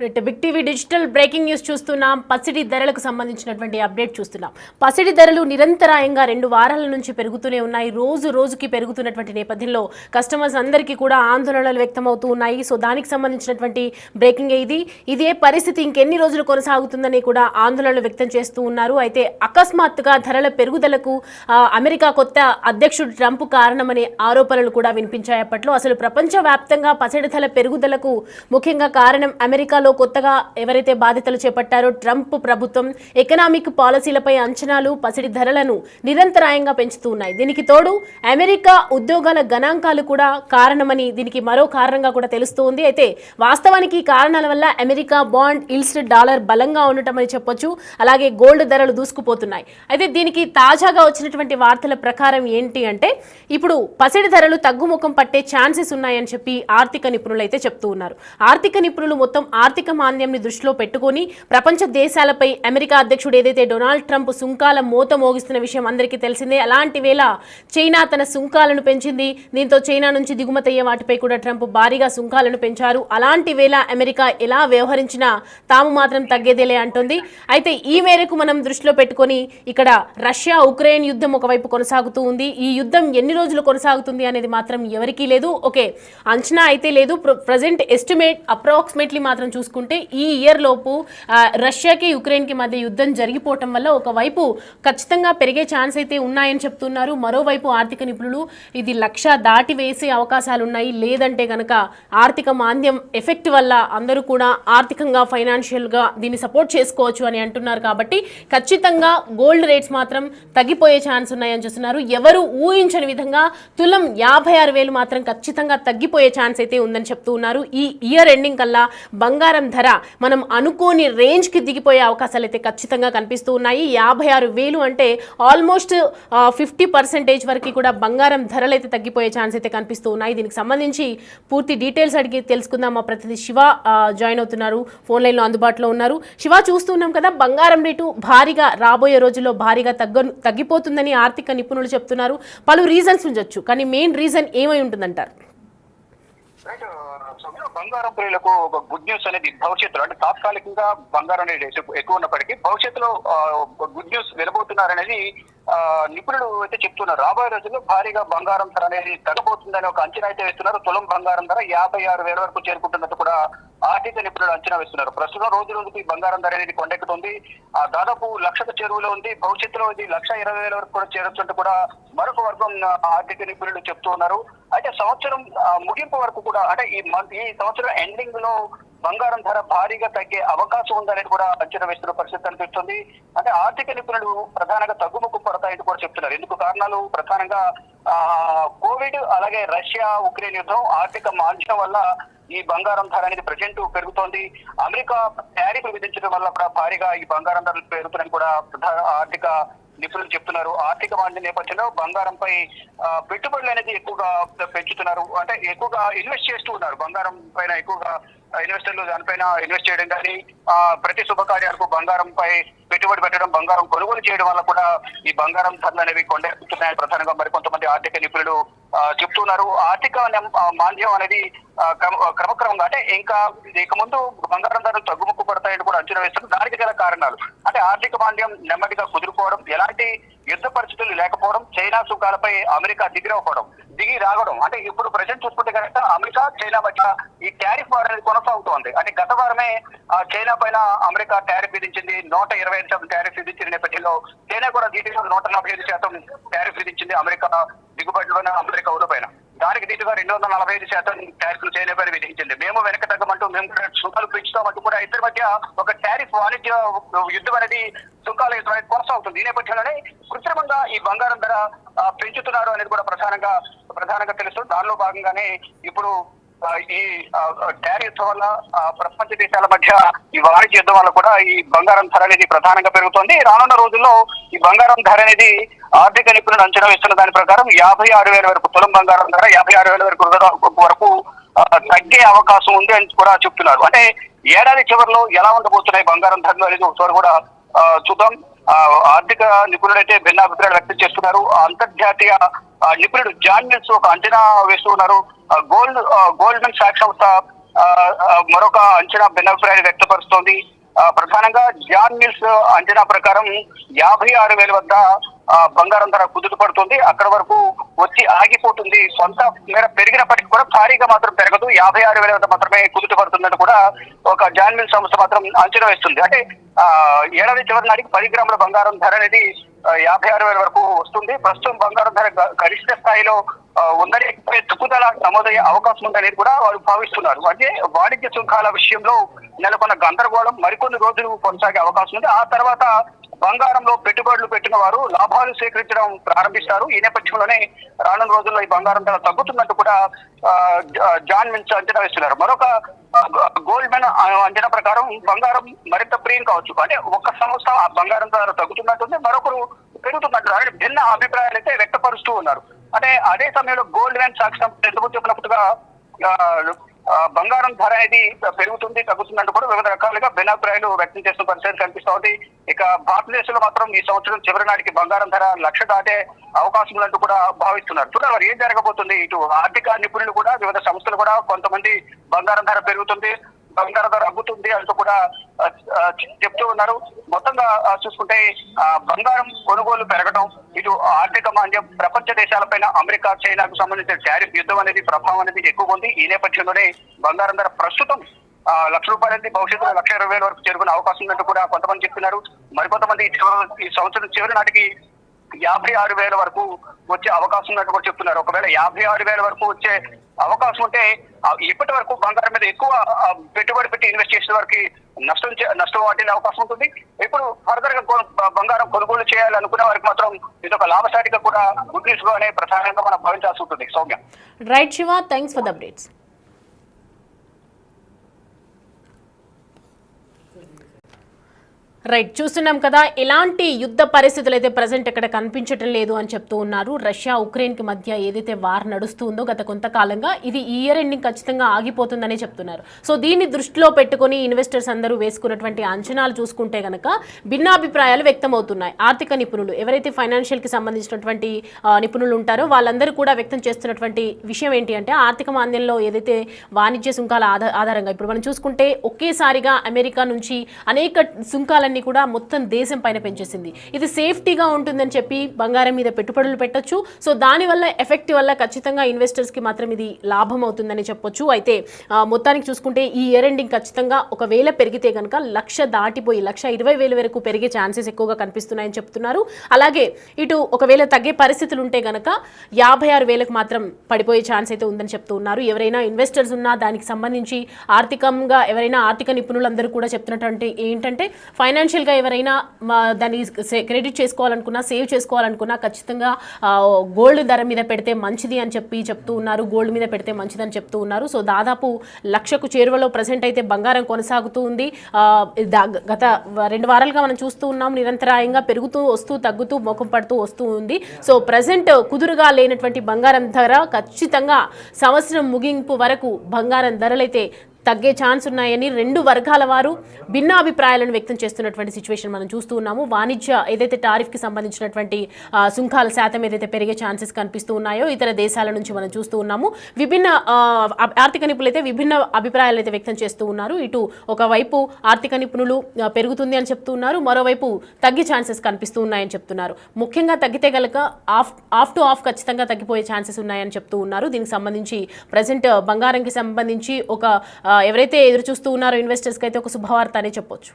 Big TV digital breaking news చూస్తున్నాం. పసిడి ధరలకు సంబంధించినటువంటి అప్డేట్ చూస్తున్నాం. పసిడి ధరలు నిరంతరాయంగా 2 వారాల నుంచి పెరుగుతూనే ఉన్నాయి. రోజు రోజుకి పెరుగుతున్నటువంటి నేపథ్యంలో కస్టమర్స్ అందరికీ కూడా ఆందోళనలు వ్యక్తమవుతూ ఉన్నాయి. సో దానికి సంబంధించినటువంటి బ్రేకింగ్ ఇదే పరిస్థితి ఇంకెన్ని రోజులు కొనసాగుతుందని కూడా ఆందోళనలు వ్యక్తం చేస్తూ ఉన్నారు. అయితే అకస్మాత్తుగా ధరల పెరుగుదలకు అమెరికా కొత్త అధ్యక్షుడు ట్రంప్ కారణమనే ఆరోపణలు కూడా వినిపించాయి. అప్పట్లో అసలు ప్రపంచవ్యాప్తంగా పసిడి ధరల పెరుగుదలకు ముఖ్యంగా కారణం అమెరికాలో కొత్తగా ఎవరైతే బాధ్యతలు చేపట్టారో ట్రంప్ ప్రభుత్వం ఎకనామిక్ పాలసీలపై అంచనాలు పసిడి ధరలను నిరంతరాయంగా పెంచుతూ ఉన్నాయి. దీనికి తోడు అమెరికా ఉద్యోగాల గణాంకాలు కూడా కారణమని దీనికి మరో కారణంగా కూడా తెలుస్తోంది. అయితే వాస్తవానికి ఈ కారణాల వల్ల అమెరికా బాండ్ ఇల్స్ డాలర్ బలంగా ఉండటం అని చెప్పొచ్చు. అలాగే గోల్డ్ ధరలు దూసుకుపోతున్నాయి. అయితే దీనికి తాజాగా వచ్చినటువంటి వార్తల ప్రకారం ఏంటి అంటే ఇప్పుడు పసిడి ధరలు తగ్గుముఖం పట్టే ఛాన్సెస్ ఉన్నాయని చెప్పి ఆర్థిక నిపుణులు అయితే చెప్తూ ఉన్నారు. ఆర్థిక నిపుణులు మొత్తం ఆర్థిక మాంద్యంని దృష్టిలో పెట్టుకుని ప్రపంచ దేశాలపై అమెరికా అధ్యక్షుడు ఏదైతే డొనాల్డ్ ట్రంప్ సుంకాల మోత మోగిస్తున్న విషయం అందరికీ తెలిసిందే. అలాంటి వేళ చైనా తన సుంకాలను పెంచింది. దీంతో చైనా నుంచి దిగుమతి అయ్యే వాటిపై కూడా ట్రంప్ భారీగా సుంకాలను పెంచారు. అలాంటి వేళ అమెరికా ఎలా వ్యవహరించినా తాము మాత్రం తగ్గేదేలే అంటుంది. అయితే ఈ మేరకు మనం దృష్టిలో పెట్టుకొని ఇక్కడ రష్యా ఉక్రెయిన్ యుద్ధం ఒకవైపు కొనసాగుతూ ఉంది. ఈ యుద్ధం ఎన్ని రోజులు కొనసాగుతుంది అనేది మాత్రం ఎవరికీ లేదు. ఓకే, అంచనా అయితే లేదు. ప్రజెంట్ ఎస్టిమేట్ అప్రాక్సిమేట్లీ మాత్రం చూసుకుంటే ఈ ఇయర్ లోపు రష్యాకి యుక్రెయిన్కి మధ్య యుద్ధం జరిగిపోవటం వల్ల ఒకవైపు ఖచ్చితంగా పెరిగే ఛాన్స్ అయితే ఉన్నాయని చెప్తున్నారు. మరోవైపు ఆర్థిక నిపుణులు ఇది 1,00,000 దాటి వేసే అవకాశాలు ఉన్నాయి. లేదంటే కనుక ఆర్థిక మాంద్యం ఎఫెక్ట్ వల్ల అందరూ కూడా ఆర్థికంగా ఫైనాన్షియల్గా దీన్ని సపోర్ట్ చేసుకోవచ్చు అని అంటున్నారు. కాబట్టి ఖచ్చితంగా గోల్డ్ రేట్స్ మాత్రం తగ్గిపోయే ఛాన్స్ ఉన్నాయని చూస్తున్నారు. ఎవరు ఊహించని విధంగా తులం 56,000 మాత్రం ఖచ్చితంగా తగ్గిపోయే ఛాన్స్ అయితే ఉందని చెప్తూ ఉన్నారు. ఈ ఇయర్ ఎండింగ్ కల్లా బంగారం ధర మనం అనుకోని రేంజ్కి దిగిపోయే అవకాశాలు అయితే ఖచ్చితంగా కనిపిస్తూ ఉన్నాయి. 56,000 అంటే ఆల్మోస్ట్ 50% వరకు కూడా బంగారం ధరలు అయితే తగ్గిపోయే ఛాన్స్ అయితే కనిపిస్తూ ఉన్నాయి. దీనికి సంబంధించి పూర్తి డీటెయిల్స్ అడిగి తెలుసుకుందాం. మా ప్రతినిధి శివ జాయిన్ అవుతున్నారు, ఫోన్ లైన్లో అందుబాటులో ఉన్నారు. శివ, చూస్తున్నాం కదా బంగారం రేటు భారీగా రాబోయే రోజుల్లో భారీగా తగ్గిపోతుందని ఆర్థిక నిపుణులు చెప్తున్నారు. పలు రీజన్స్ ఉండొచ్చు, కానీ మెయిన్ రీజన్ ఏమై ఉంటుందంటారు? బంగారం ప్రియులకు ఒక గుడ్ న్యూస్ అనేది భవిష్యత్తులో, అంటే తాత్కాలికంగా బంగారం అనేది ఎక్కువ ఉన్నప్పటికీ భవిష్యత్తులో గుడ్ న్యూస్ వినబోతున్నారనేది నిపుణులు అయితే చెప్తున్నారు. రాబోయే రోజుల్లో భారీగా బంగారం ధర అనేది తగ్గబోతుందని ఒక అంచనా అయితే వేస్తున్నారు. తులం బంగారం ధర 56,000 వరకు చేరుకుంటున్నట్టు కూడా ఆర్థిక నిపుణులు అంచనా వేస్తున్నారు. ప్రస్తుతం రోజు రోజుకి బంగారం ధర అనేది కొండెక్కుతుంది. దాదాపు 1,00,000 చెరువులో ఉంది. భవిష్యత్తులో ఇది 1,20,000 వరకు కూడా చేరొచ్చుంటూ కూడా మరొక వర్గం ఆర్థిక నిపుణులు చెప్తూ ఉన్నారు. అయితే సంవత్సరం ముగింపు వరకు కూడా, అంటే ఈ సంవత్సరం ఎండింగ్ లో బంగారం ధర భారీగా తగ్గే అవకాశం ఉందనేది కూడా అంచనా వేస్తున్న పరిస్థితి కనిపిస్తుంది. అంటే ఆర్థిక నిపుణులు ప్రధానంగా తగ్గుముఖం పడతాయని కూడా చెప్తున్నారు. ఎందుకు కారణాలు ప్రధానంగా కోవిడ్, అలాగే రష్యా ఉక్రెయిన్ యుద్ధం, ఆర్థిక మాంద్యం వల్ల ఈ బంగారం ధర అనేది ప్రజెంట్ పెరుగుతోంది. అమెరికా టారిఫ్లు విధించడం వల్ల కూడా భారీగా ఈ బంగారం ధరలు పెరుగుతున్నాయని కూడా ఆర్థిక నిపుణులు చెప్తున్నారు. ఆర్థిక మాంద్యం నేపథ్యంలో బంగారంపై పెట్టుబడులు అనేది ఎక్కువగా పెంచుతున్నారు. అంటే ఎక్కువగా ఇన్వెస్ట్ చేస్తూ ఉన్నారు. బంగారం పైన ఎక్కువగా ఇన్వెస్టర్లు దానిపైన ఇన్వెస్ట్ చేయడం కానీ, ప్రతి శుభకార్యాలకు బంగారంపై పెట్టుబడి పెట్టడం, బంగారం కొనుగోలు చేయడం వల్ల కూడా ఈ బంగారం ధరలు అనేవి కొండెక్కుతున్నాయని ప్రధానంగా మరికొంతమంది ఆర్థిక నిపుణులు చెప్తున్నారు. ఆర్థిక మాంద్యం అనేది క్రమక్రమంగా, అంటే ఇక ముందు బంగారం ధరలు తగ్గుముక్కు పడతాయని కూడా అంచనా వేస్తున్నారు. దానికి గల కారణాలు అంటే ఆర్థిక మాంద్యం నెమ్మదిగా కుదురుకోవడం, ఎలాంటి యుద్ధ పరిస్థితులు లేకపోవడం, చైనా సుంకాలపై అమెరికా దిగి రావడం. అంటే ఇప్పుడు ప్రజెంట్ చూసుకుంటే కనుక అమెరికా చైనా మధ్య ఈ టారిఫ్ వార్ అనేది కొనసాగుతోంది. అంటే గత వారమే చైనా పైన అమెరికా టారిఫ్ విధించింది. 125% టారిఫ్ విధించిన నేపథ్యంలో చైనా కూడా దీటిలో 145% టారిఫ్ విధించింది అమెరికా దిగుబడిలోనే అమెరికా పైన. దానికి దీటుగా 245% టారిఫ్లు చైనా పైన విధించింది. మేము వెనక తగ్గమంటూ మేము కూడా సుంకాలు పెంచుతామంటూ కూడా ఇద్దరి మధ్య ఒక టారిఫ్ వాణిజ్య యుద్ధం అనేది సుంకాల యుద్ధం అనేది కొనసాగుతుంది. ఈ నేపథ్యంలోనే కృత్రిమంగా ఈ బంగారం ధర పెంచుతున్నారు అనేది కూడా ప్రధానంగా తెలుస్తుంది. దానిలో భాగంగానే ఇప్పుడు ఈ టారిఫ్ యుద్ధం వల్ల ప్రపంచ దేశాల మధ్య ఈ వాణిజ్య యుద్ధం వల్ల కూడా ఈ బంగారం ధర అనేది ప్రధానంగా పెరుగుతోంది. రానున్న రోజుల్లో ఈ బంగారం ధర అనేది ఆర్థిక నిపుణులు అంచనా వేస్తున్న దాని ప్రకారం 56,000 వరకు, తులం బంగారం ధర 56,000 వరకు తగ్గే అవకాశం ఉంది అని కూడా చెప్తున్నారు. అంటే ఏడాది చివరిలో ఎలా ఉండబోతున్నాయి బంగారం ధరలు అనేది ఒకసారి కూడా చూద్దాం. ఆర్థిక నిపుణులైతే భిన్నాభిప్రాయాలు వ్యక్తం చేస్తున్నారు. అంతర్జాతీయ నిపుణుడు జాన్ మిల్స్ ఒక అంచనా వేస్తూ ఉన్నారు. గోల్డ్మెన్ సాక్స్ సంస్థ మరొక అంచనా భిన్నాభిప్రాయాలు వ్యక్తపరుస్తోంది. ప్రధానంగా జాన్ మిల్స్ అంచనా ప్రకారం 56,000 వద్ద బంగారం ధర కుదుట పడుతుంది. అక్కడ వరకు వచ్చి ఆగిపోతుంది. కొంత మేర పెరిగినప్పటికీ కూడా భారీగా మాత్రం పెరగదు. 56,000 వద్ద మాత్రమే కుదుట పడుతుందని కూడా ఒక జాన్ మిల్ సంస్థ మాత్రం అంచనా వేస్తుంది. అంటే ఏడాది చివరి నాటికి 10 గ్రాముల బంగారం ధర అనేది 56,000 వరకు వస్తుంది. ప్రస్తుతం బంగారం ధర గరిష్ట స్థాయిలో ఉందని, తగ్గుదల నమోదయ్యే అవకాశం ఉందనేది కూడా వారు భావిస్తున్నారు. అంటే వాణిజ్య సుంకాల విషయంలో నెలకొన్న గందరగోళం మరికొన్ని రోజులు కొనసాగే అవకాశం ఉంది. ఆ తర్వాత బంగారంలో పెట్టుబడులు పెట్టిన వారు లాభాలు సేకరించడం ప్రారంభిస్తారు. ఈ నేపథ్యంలోనే రానున్న రోజుల్లో ఈ బంగారం ధర తగ్గుతున్నట్టు కూడా జాన్ మిల్స్ అంచనా వేస్తున్నారు. మరొక గోల్డ్ మెన్ అంచనా ప్రకారం బంగారం మరింత ప్రియం కావచ్చు. అంటే ఒక సంస్థ ఆ బంగారం ధర తగ్గుతున్నట్టుంది, మరొకరు పెరుగుతున్నట్టు అంటే భిన్న అభిప్రాయాలు అయితే వ్యక్తపరుస్తూ ఉన్నారు. అంటే అదే సమయంలో గోల్డ్ మెన్ సాక్షి ఎందుకు చెప్పినట్టుగా బంగారం ధర అనేది పెరుగుతుంది తగ్గుతుందంటూ కూడా వివిధ రకాలుగా భిన్నాభిప్రాయాలు వ్యక్తం చేస్తున్న పరిస్థితి కనిపిస్తా ఉంది. ఇక భారతదేశంలో మాత్రం ఈ సంవత్సరం చివరి నాటికి బంగారం ధర 1,00,000 దాటే అవకాశం ఉందంటూ కూడా భావిస్తున్నారు. చూడాలి మరి ఏం జరగబోతుంది. ఇటు ఆర్థిక నిపుణులు కూడా వివిధ సంస్థలు కూడా కొంతమంది బంగారం ధర పెరుగుతుంది, బంగారం ధర అగ్గుతుంది అంటూ కూడా చెప్తూ ఉన్నారు. మొత్తంగా చూసుకుంటే బంగారం కొనుగోలు పెరగడం, ఇటు ఆర్థిక మాంద్యం, ప్రపంచ దేశాలపైన అమెరికా చైనాకు సంబంధించిన టారిఫ్ యుద్ధం అనేది ప్రభావం అనేది ఎక్కువ ఉంది. ఈ నేపథ్యంలోనే బంగారం ధర ప్రస్తుతం ₹1,00,000 అనేది భవిష్యత్తులో 1,20,000 వరకు చేరుకునే అవకాశం ఉందంటూ కూడా కొంతమంది చెప్తున్నారు. మరికొంతమంది ఈ సంవత్సరం చివరి నాటికి 56,000 వరకు వచ్చే అవకాశం ఉన్నట్టు కూడా చెప్తున్నారు. ఒకవేళ 56,000 వరకు వచ్చే అవకాశం ఉంటే ఇప్పటి వరకు బంగారం మీద ఎక్కువ పెట్టుబడి పెట్టి ఇన్వెస్ట్ చేసిన వారికి నష్టం వాటిల్లే అవకాశం ఉంటుంది. ఇప్పుడు ఫర్దర్ గా బంగారం కొనుగోలు చేయాలనుకునే వారికి మాత్రం ఇది ఒక లాభసాటిగా కూడా గుడ్ న్యూస్ గానే ప్రధానంగా మనం భావించాల్సి ఉంటుంది. Soumya. Right Shiva, thanks for the updates. Right, చూస్తున్నాం కదా ఎలాంటి యుద్ధ పరిస్థితులు అయితే ప్రజెంట్ ఇక్కడ కనిపించటం లేదు అని చెప్తూ ఉన్నారు. రష్యా ఉక్రెయిన్కి మధ్య ఏదైతే వార్ నడుస్తుందో గత కొంతకాలంగా ఇది ఈ ఇయర్ ఎండింగ్ ఖచ్చితంగా ఆగిపోతుందని చెప్తున్నారు. సో దీన్ని దృష్టిలో పెట్టుకుని ఇన్వెస్టర్స్ అందరూ వేసుకున్నటువంటి అంచనాలు చూసుకుంటే కనుక భిన్నాభిప్రాయాలు వ్యక్తమవుతున్నాయి. ఆర్థిక నిపుణులు ఎవరైతే ఫైనాన్షియల్కి సంబంధించినటువంటి నిపుణులు ఉంటారో వాళ్ళందరూ కూడా వ్యక్తం చేస్తున్నటువంటి విషయం ఏంటి అంటే ఆర్థిక మాంద్యంలో ఏదైతే వాణిజ్య సుంకాల ఆధారంగా ఇప్పుడు మనం చూసుకుంటే ఒకేసారిగా అమెరికా నుంచి అనేక సుంకాల కూడా మొత్తం దేశం పైన పెంచేసింది. ఇది సేఫ్టీగా ఉంటుందని చెప్పి బంగారం మీద పెట్టుబడులు పెట్టొచ్చు. సో దానివల్ల ఎఫెక్ట్ వల్ల ఖచ్చితంగా ఇన్వెస్టర్స్ కి మాత్రం ఇది లాభం అవుతుందని చెప్పొచ్చు. అయితే మొత్తానికి చూసుకుంటే ఈ ఇయర్ ఎండింగ్ ఖచ్చితంగా ఒకవేళ పెరిగితే కనుక 1,00,000 దాటిపోయి 1,20,000 వరకు పెరిగే ఛాన్సెస్ ఎక్కువగా కనిపిస్తున్నాయని చెప్తున్నారు. అలాగే ఇటు ఒకవేళ తగ్గే పరిస్థితులు ఉంటే కనుక 56,000కు మాత్రం పడిపోయే ఛాన్స్ అయితే ఉందని చెప్తూ ఉన్నారు. ఎవరైనా ఇన్వెస్టర్స్ ఉన్నా దానికి సంబంధించి ఆర్థికంగా ఎవరైనా ఆర్థిక నిపుణులందరూ కూడా చెప్తున్నటువంటి ఏంటంటే ఫైనాన్షియల్గా ఎవరైనా దాన్ని క్రెడిట్ చేసుకోవాలనుకున్నా సేవ్ చేసుకోవాలనుకున్నా ఖచ్చితంగా గోల్డ్ ధర మీద పెడితే మంచిది అని చెప్తూ ఉన్నారు. గోల్డ్ మీద పెడితే మంచిదని చెప్తూ ఉన్నారు. సో దాదాపు 1,00,000కు చేరువలో ప్రజెంట్ అయితే బంగారం కొనసాగుతూ ఉంది. గత 2 వారాలుగా మనం చూస్తూ ఉన్నాం. నిరంతరాయంగా పెరుగుతూ వస్తూ తగ్గుతూ మోకం పడుతూ వస్తూ ఉంది. సో ప్రజెంట్ కుదురుగా లేనటువంటి బంగారం ధర ఖచ్చితంగా సంవత్సరం ముగింపు వరకు బంగారం ధరలైతే తగ్గే ఛాన్స్ ఉన్నాయని 2 వర్గాల వారు భిన్న అభిప్రాయాలను వ్యక్తం చేస్తున్నటువంటి సిచ్యువేషన్ మనం చూస్తూ ఉన్నాము. వాణిజ్య ఏదైతే టారిఫ్కి సంబంధించినటువంటి సుంకాల శాతం ఏదైతే పెరిగే ఛాన్సెస్ కనిపిస్తూ ఉన్నాయో ఇతర దేశాల నుంచి మనం చూస్తూ ఉన్నాము. విభిన్న ఆర్థిక నిపుణులు అయితే విభిన్న అభిప్రాయాలు అయితే వ్యక్తం చేస్తూ ఉన్నారు. ఇటు ఒకవైపు ఆర్థిక నిపుణులు పెరుగుతుంది అని చెప్తూ ఉన్నారు, మరోవైపు తగ్గే ఛాన్సెస్ కనిపిస్తూ ఉన్నాయని చెప్తున్నారు. ముఖ్యంగా తగ్గితే గనక ఆఫ్ టు ఆఫ్ ఖచ్చితంగా తగ్గిపోయే ఛాన్సెస్ ఉన్నాయని చెప్తూ ఉన్నారు. దీనికి సంబంధించి ప్రజెంట్ బంగారంకి సంబంధించి ఒక ఎవరైతే ఎదురు చూస్తూ ఉన్నారో ఇన్వెస్టర్స్కి అయితే ఒక శుభవార్త అనే చెప్పొచ్చు.